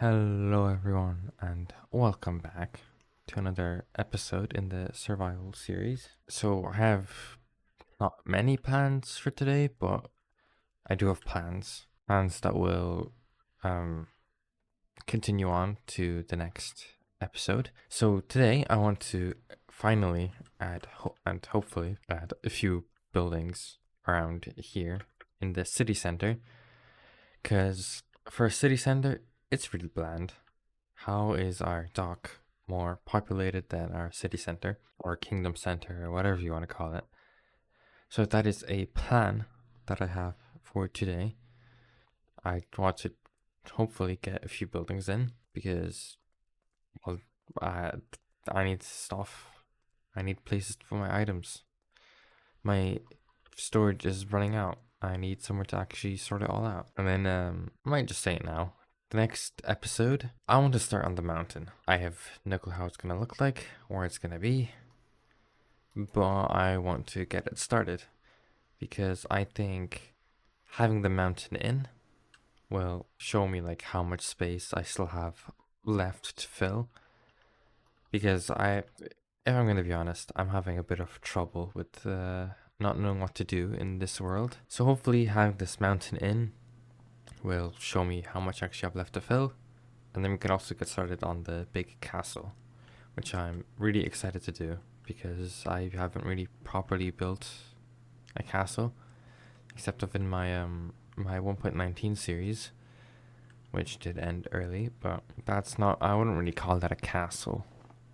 Hello everyone and welcome back to another episode in the survival series. So I have not many plans for today, but I do have plans that will continue on to the next episode. So today I want to finally add and hopefully add a few buildings around here in the city center, because for a city center it's really bland. How is our dock more populated than our city center or kingdom center or whatever you want to call it? So that is a plan that I have for today. I want to hopefully get a few buildings in because, well, I need stuff. I need places for my items. My storage is running out. I need somewhere to actually sort it all out. And then I might just say it now. The next episode, I want to start on the mountain. I have no clue how it's going to look like, where it's going to be, but I want to get it started because I think having the mountain in will show me like how much space I still have left to fill. Because if I'm going to be honest, I'm having a bit of trouble with not knowing what to do in this world. So hopefully having this mountain in will show me how much actually I've left to fill, and then we can also get started on the big castle, which I'm really excited to do because I haven't really properly built a castle except of in my my 1.19 series, which did end early, but that's not, I wouldn't really call that a castle.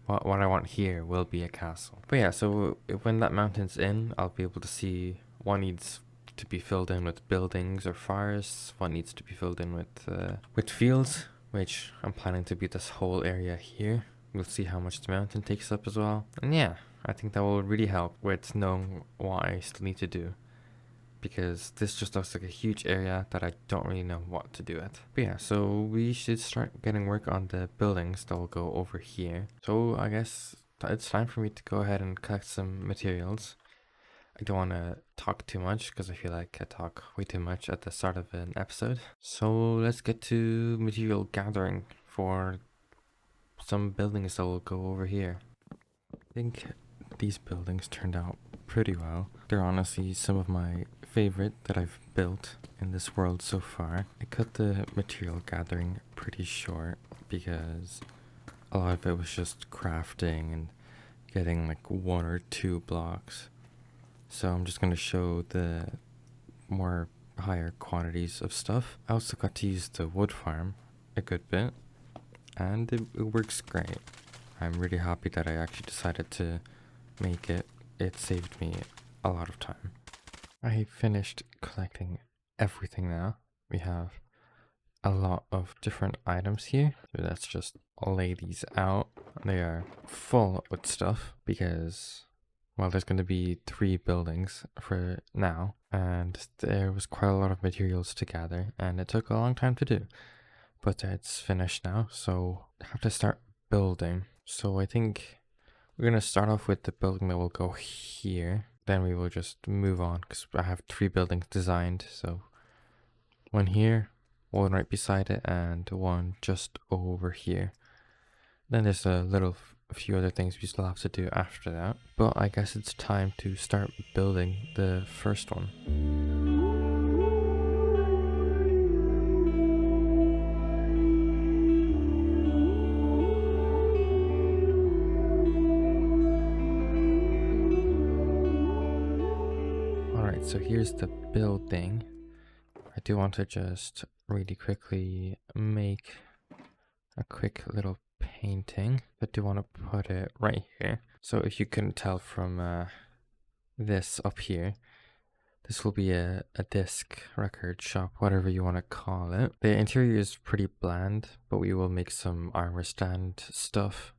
What I want here will be a castle. But yeah, so when that mountain's in, I'll be able to see what needs to be filled in with buildings or forests, what needs to be filled in with fields, which I'm planning to be this whole area here. We'll see how much the mountain takes up as well. And yeah, I think that will really help with knowing what I still need to do, because this just looks like a huge area that I don't really know what to do with. But yeah, so we should start getting work on the buildings that will go over here. So I guess it's time for me to go ahead and collect some materials. I don't want to talk too much because I feel like I talk way too much at the start of an episode. So let's get to material gathering for some buildings that will go over here. I think these buildings turned out pretty well. They're honestly some of my favorite that I've built in this world so far. I cut the material gathering pretty short because a lot of it was just crafting and getting like 1 or 2 blocks. So I'm just going to show the more higher quantities of stuff. I also got to use the wood farm a good bit, and it works great. I'm really happy that I actually decided to make it. It saved me a lot of time. I finished collecting everything now. We have a lot of different items here. So let's just lay these out. They are full with stuff because, well, there's going to be 3 buildings for now, and there was quite a lot of materials to gather, and it took a long time to do. But it's finished now, so I have to start building. So I think we're going to start off with the building that will go here. Then we will just move on because I have 3 buildings designed. So 1 here, 1 right beside it, and 1 just over here. Then there's a few other things we still have to do after that. But I guess it's time to start building the first one. Alright, so here's the building. I do want to just really quickly make a quick little painting. I do want to put it right here. So if you couldn't tell from this up here, this will be a disc record shop, whatever you want to call it. The interior is pretty bland, but we will make some armor stand stuff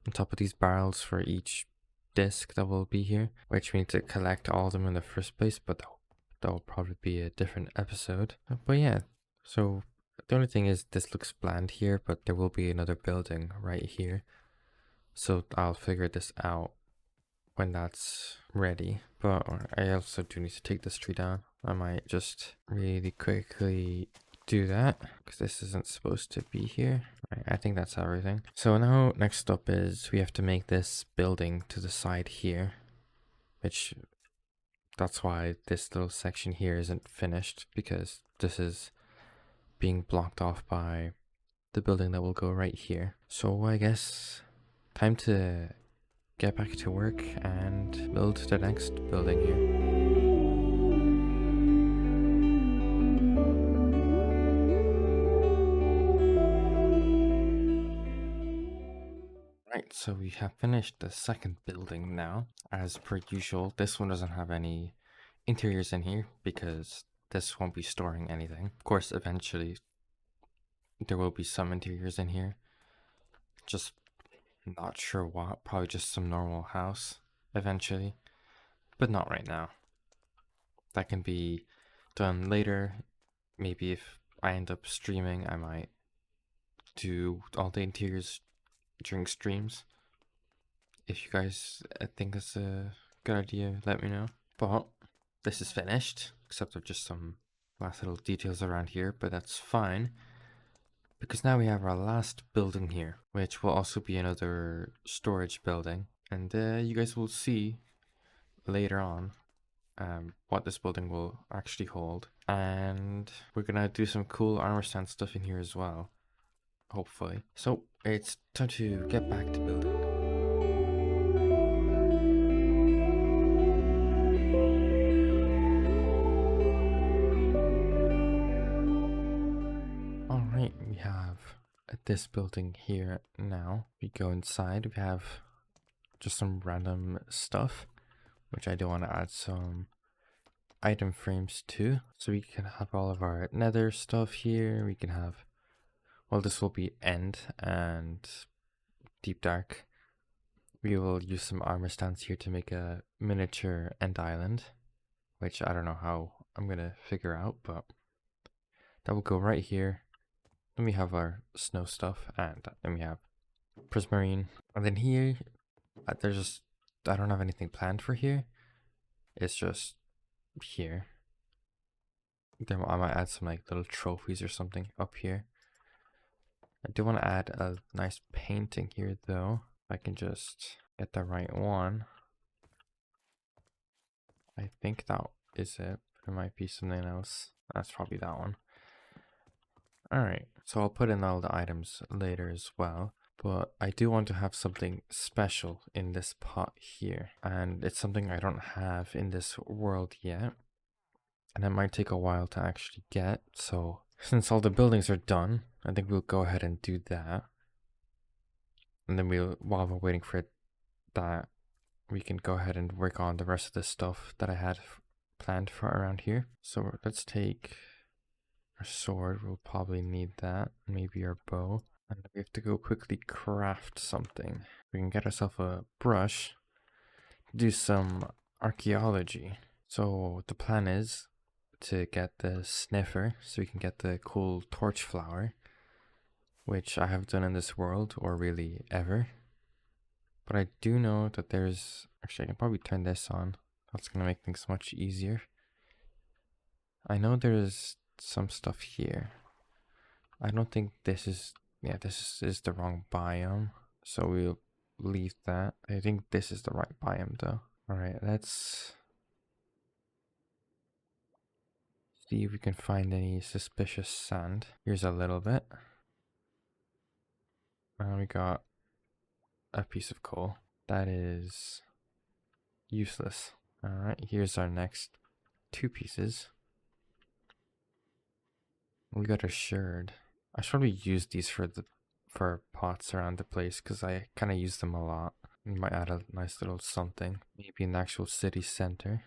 on top of these barrels for each disc that will be here, which we need to collect all of them in the first place, but that will probably be a different episode. But yeah, so the only thing is this looks bland here, but there will be another building right here. So I'll figure this out when that's ready. But I also do need to take this tree down. I might just really quickly do that because this isn't supposed to be here. Right, I think that's everything. So now next up is we have to make this building to the side here, which that's why this little section here isn't finished, because this is being blocked off by the building that will go right here. So I guess time to get back to work and build the next building here. Right, so we have finished the second building now. As per usual, this one doesn't have any interiors in here because this won't be storing anything. Of course, eventually there will be some interiors in here. Just not sure what, probably just some normal house eventually, but not right now. That can be done later. Maybe if I end up streaming, I might do all the interiors during streams. If you guys think it's a good idea, let me know. But this is finished, except for just some last little details around here, but that's fine. Because now we have our last building here, which will also be another storage building. And you guys will see later on what this building will actually hold. And we're gonna do some cool armor stand stuff in here as well, hopefully. So it's time to get back to building. Alright, we have this building here now. We go inside, we have just some random stuff, which I do want to add some item frames too. So we can have all of our nether stuff here. We can have, well, this will be end and deep dark. We will use some armor stands here to make a miniature end island, which I don't know how I'm gonna figure out, but that will go right here. Then we have our snow stuff, and then we have prismarine. And then here, there's just, I don't have anything planned for here. It's just here. Then I might add some like little trophies or something up here. I do want to add a nice painting here though. If I can just get the right one. I think that is it. There might be something else. That's probably that one. Alright, so I'll put in all the items later as well. But I do want to have something special in this pot here. And it's something I don't have in this world yet. And it might take a while to actually get. So since all the buildings are done, I think we'll go ahead and do that. And then while we're waiting for that, we can go ahead and work on the rest of the stuff that I had planned for around here. So let's take our sword. We'll probably need that. Maybe our bow. And we have to go quickly craft something. We can get ourselves a brush, do some archaeology. So the plan is to get the sniffer so we can get the cool torch flower, which I haven't done in this world or really ever. But I do know that there's, actually I can probably turn this on. That's gonna make things much easier. I know there's some stuff here. I don't think this is, yeah, this is the wrong biome, so we'll leave that. I think this is the right biome though. Alright, let's see if we can find any suspicious sand. Here's a little bit. We got a piece of coal. That is useless. Alright, here's our next 2 pieces. We got a sherd. I should probably use these for pots around the place because I kind of use them a lot. We might add a nice little something. Maybe in the actual city center.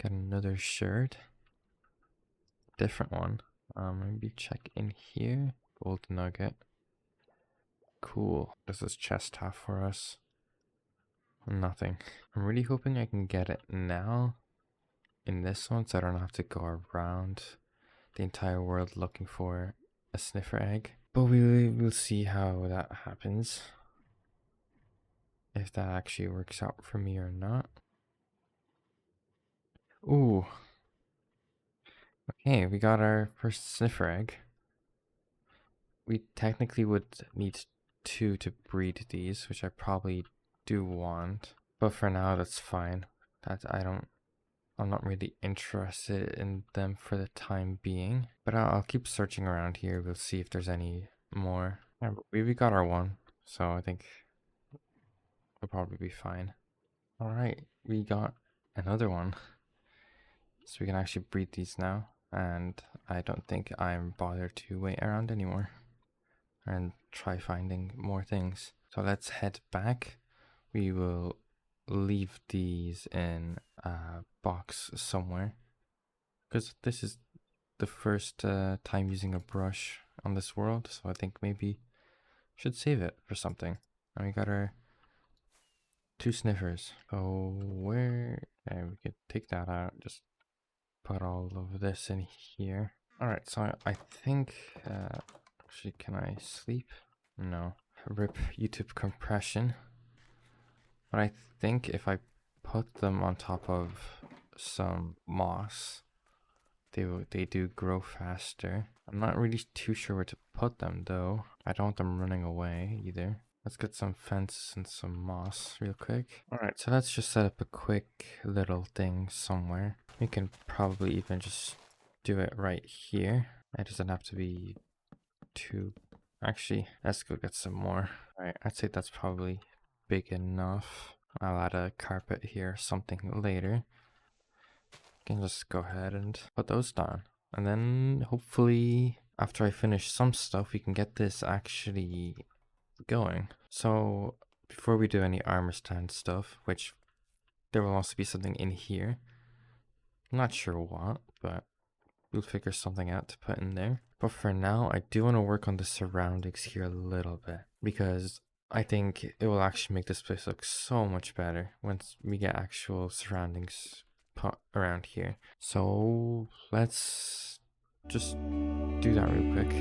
Got another sherd. Different one. Maybe check in here. Gold nugget. Cool. Does this chest have for us? Nothing. I'm really hoping I can get it now in this one so I don't have to go around the entire world looking for a sniffer egg. But we'll see how that happens. If that actually works out for me or not. Ooh. Okay, we got our first sniffer egg. we technically would need 2 to breed these, which I probably do want. But for now, that's fine. I'm not really interested in them for the time being. But I'll keep searching around here. We'll see if there's any more. Yeah, but we got our one, so I think we'll probably be fine. Alright, we got another one. So we can actually breed these now. And I don't think I'm bothered to wait around anymore and try finding more things. So let's head back. We will leave these in a box somewhere, because this is the first time using a brush on this world, so I think maybe should save it for something. And we got our 2 sniffers. So where we could take that out, just put all of this in here. Alright, so I think actually, can I sleep? No. Rip YouTube compression. But I think if I put them on top of some moss, they do grow faster. I'm not really too sure where to put them though. I don't want them running away either. Let's get some fence and some moss real quick. Alright, so let's just set up a quick little thing somewhere. We can probably even just do it right here. It doesn't have to be too... Actually, let's go get some more. Alright, I'd say that's probably big enough. I'll add a carpet here, something later. Can just go ahead and put those down. And then hopefully after I finish some stuff, we can get this actually going. So before we do any armor stand stuff, which there will also be something in here. I'm not sure what, but we'll figure something out to put in there. But for now, I do want to work on the surroundings here a little bit, because I think it will actually make this place look so much better once we get actual surroundings put around here. So let's just do that real quick.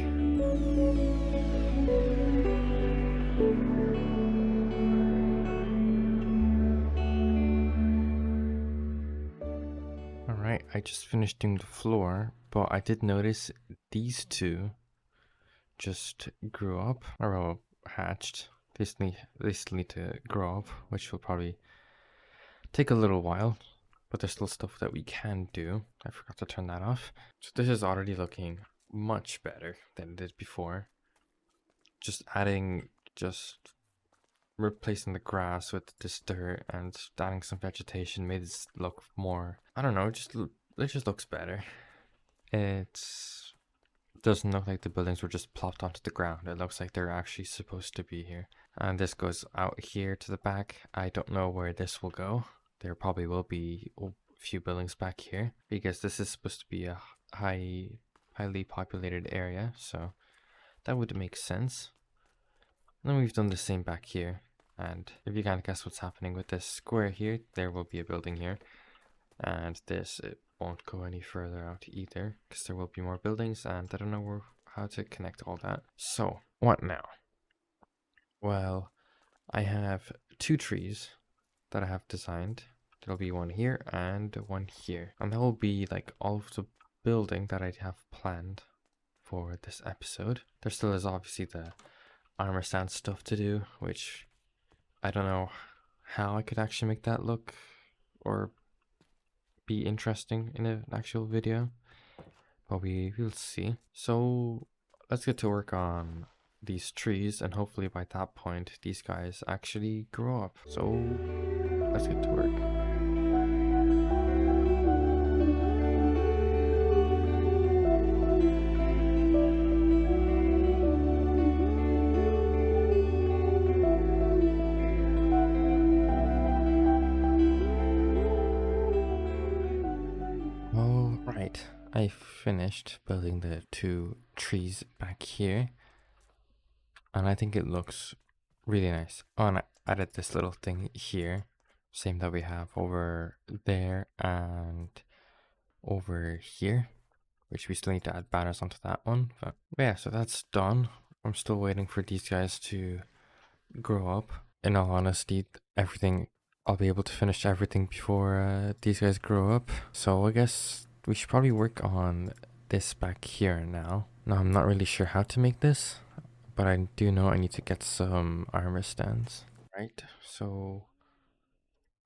Alright, I just finished doing the floor, but I did notice these two just grew up, or well, hatched. They still need to grow up, which will probably take a little while, but there's still stuff that we can do. I forgot to turn that off. So this is already looking much better than it did before. Just replacing the grass with this dirt and adding some vegetation made this look more, I don't know, it just looks better. It doesn't look like the buildings were just plopped onto the ground. It looks like they're actually supposed to be here. And this goes out here to the back. I don't know where this will go. There probably will be a few buildings back here, because this is supposed to be a highly populated area, so that would make sense. And then we've done the same back here, and if you can't guess what's happening with this square here, there will be a building here, and this, it won't go any further out either, because there will be more buildings, and I don't know how to connect all that. So what now? Well, I have 2 trees that I have designed. There'll be one here and one here, and that will be like all of the building that I have planned for this episode. There still is obviously the armor stand stuff to do, which I don't know how I could actually make that look or be interesting in an actual video, but will see. So let's get to work on these trees, and hopefully by that point these guys actually grow up. So let's get to work. All right, I finished building the 2 trees back here, and I think it looks really nice. Oh, and I added this little thing here, same that we have over there and over here, which we still need to add banners onto that one. But yeah, so that's done. I'm still waiting for these guys to grow up. In all honesty, I'll be able to finish everything before these guys grow up. So I guess we should probably work on this back here now. Now, I'm not really sure how to make this, but I do know I need to get some armor stands. Right, so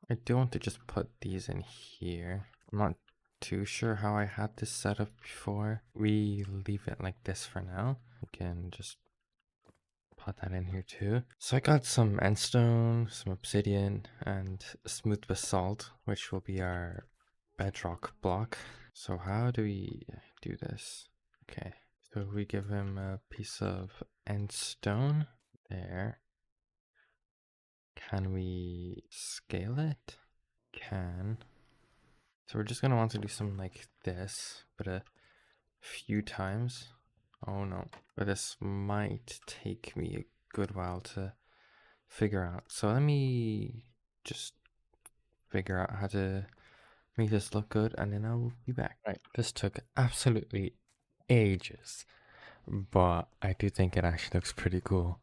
I do want to just put these in here. I'm not too sure how I had this set up before. We leave it like this for now. We can just put that in here too. So I got some endstone, some obsidian, and smooth basalt, which will be our bedrock block. So how do we do this? Okay, so we give him a piece of endstone there. Can we scale it? Can. So we're just gonna want to do something like this, but a few times. Oh no, but this might take me a good while to figure out. So let me just figure out how to make this look good and then I'll be back. Right, this took absolutely ages, but I do think it actually looks pretty cool.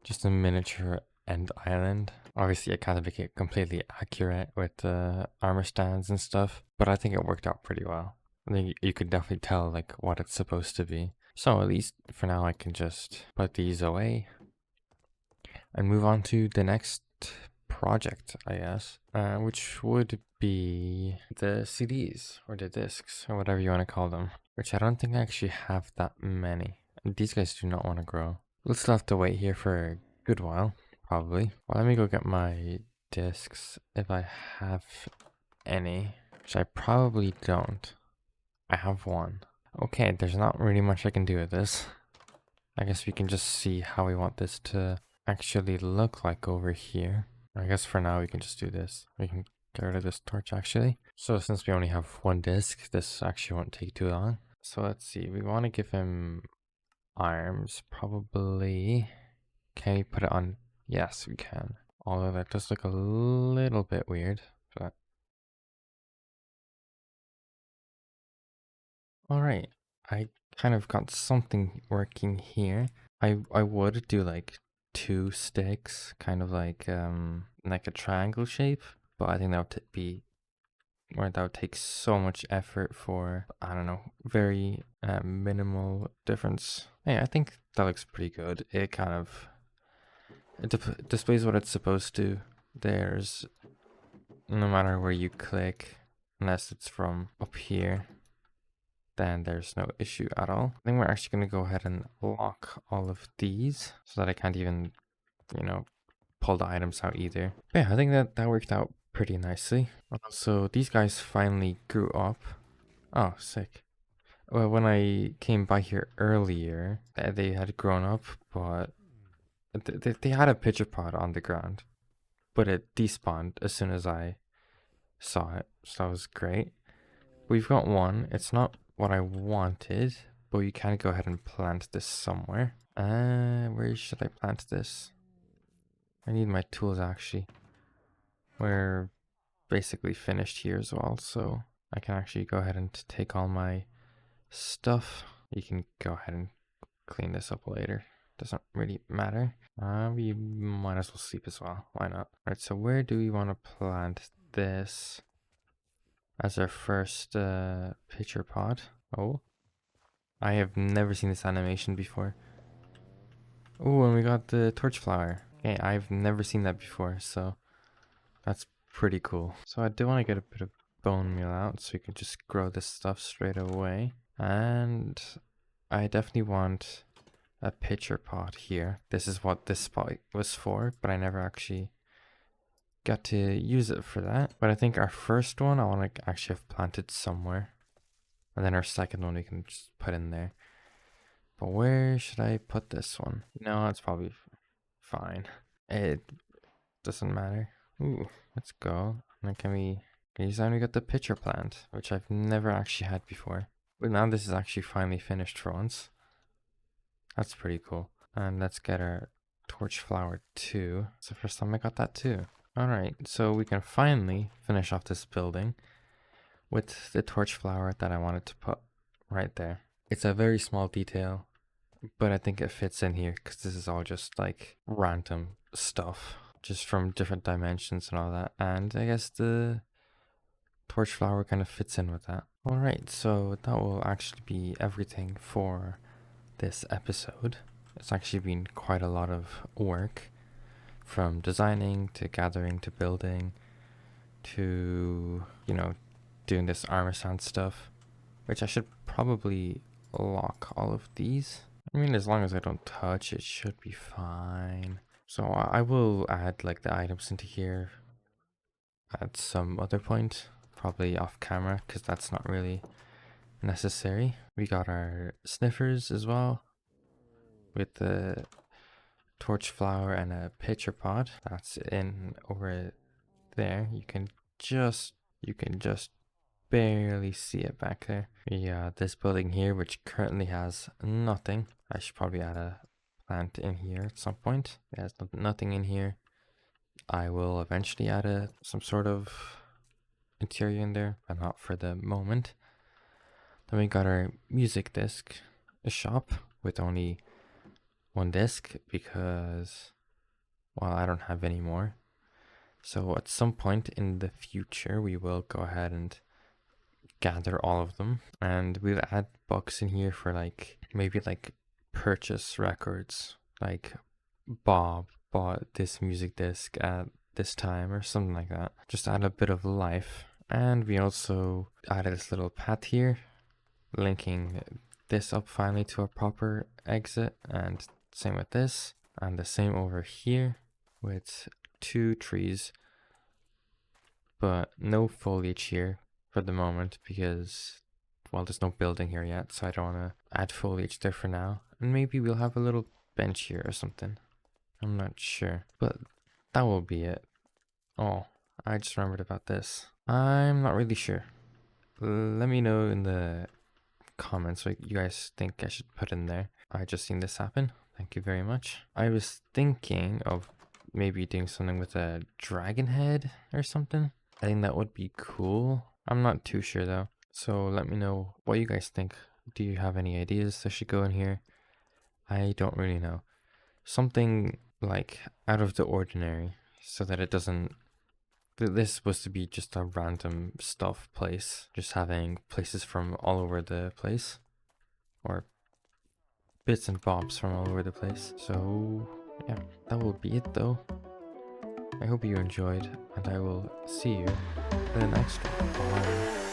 Just a miniature end island. Obviously I can't make it completely accurate with the armor stands and stuff, but I think it worked out pretty well. I think you could definitely tell like what it's supposed to be. So at least for now I can just put these away and move on to the next project, I guess, which would be the CDs or the discs or whatever you want to call them, which I don't think I actually have that many. And these guys do not want to grow. We'll still have to wait here for a good while, probably. Well, let me go get my discs if I have any, which I probably don't. I have one. Okay, there's not really much I can do with this. I guess we can just see how we want this to actually look like over here. I guess for now we can just do this. We can get rid of this torch actually. So since we only have one disc, this actually won't take too long. So let's see, we want to give him arms, probably. Can we put it on? Yes, we can. Although that does look a little bit weird, but alright, I kind of got something working here. I would do like 2 sticks, kind of like a triangle shape, but I think that would take so much effort for, I don't know, very minimal difference. Hey, I think that looks pretty good. It kind of displays what it's supposed to. There's no matter where you click, unless it's from up here, then there's no issue at all. I think we're actually going to go ahead and lock all of these so that I can't even, pull the items out either. But yeah, I think that worked out pretty nicely. So these guys finally grew up. Oh, sick. Well, when I came by here earlier, they had grown up, but they had a pitcher pod on the ground, but it despawned as soon as I saw it, so that was great. We've got one. It's not what I wanted, but you can go ahead and plant this somewhere. Where should I plant this? I need my tools actually. We're basically finished here as well, so I can actually go ahead and take all my stuff. You can go ahead and clean this up later. Doesn't really matter. We might as well sleep as well. Why not? Alright, so where do we want to plant this as our first pitcher pod? Oh, I have never seen this animation before. Oh, and we got the torch flower. Okay, I've never seen that before, so that's pretty cool. So I do want to get a bit of bone meal out so we can just grow this stuff straight away. And I definitely want a pitcher pot here. This is what this spot was for, but I never actually got to use it for that. But I think our first one I want to actually have planted somewhere, and then our second one we can just put in there. But where should I put this one? No, it's probably fine. It doesn't matter. Ooh, let's go. And then can we got the pitcher plant, which I've never actually had before. But now this is actually finally finished for once. That's pretty cool. And let's get our torch flower too. It's the first time I got that too. Alright, so we can finally finish off this building with the torch flower that I wanted to put right there. It's a very small detail, but I think it fits in here because this is all just like random stuff, just from different dimensions and all that. And I guess the torch flower kind of fits in with that. Alright, so that will actually be everything for this episode. It's actually been quite a lot of work, from designing to gathering to building to, doing this armor sand stuff, which I should probably lock all of these. I mean, as long as I don't touch, it should be fine. So I will add like the items into here at some other point, probably off camera, because that's not really necessary. We got our sniffers as well, with the torch flower and a pitcher pot. That's in over there. You can just barely see it back there. Yeah, this building here, which currently has nothing. I should probably add a plant in here at some point. It has nothing in here. I will eventually add some sort of interior in there, but not for the moment. Then we got our music disc, a shop with only one disc because, well, I don't have any more. So at some point in the future, we will go ahead and gather all of them, and we'll add bucks in here for maybe purchase records, like Bob bought this music disc at this time or something like that. Just add a bit of life. And we also added this little path here, linking this up finally to a proper exit, and same with this, and the same over here with 2 trees, but no foliage here for the moment because, well, there's no building here yet, so I don't want to add foliage there for now. And maybe we'll have a little bench here or something. I'm not sure, but that will be it. Oh, I just remembered about this. I'm not really sure. Let me know in the comments what you guys think I should put in there. I just seen this happen. Thank you very much. I was thinking of maybe doing something with a dragon head or something. I think that would be cool. I'm not too sure though. So let me know what you guys think. Do you have any ideas that should go in here? I don't really know. Something like out of the ordinary so that it doesn't... This is supposed to be just a random stuff place. Just having places from all over the place. Or bits and bobs from all over the place. So yeah, that will be it though. I hope you enjoyed, and I will see you in the next one. Bye.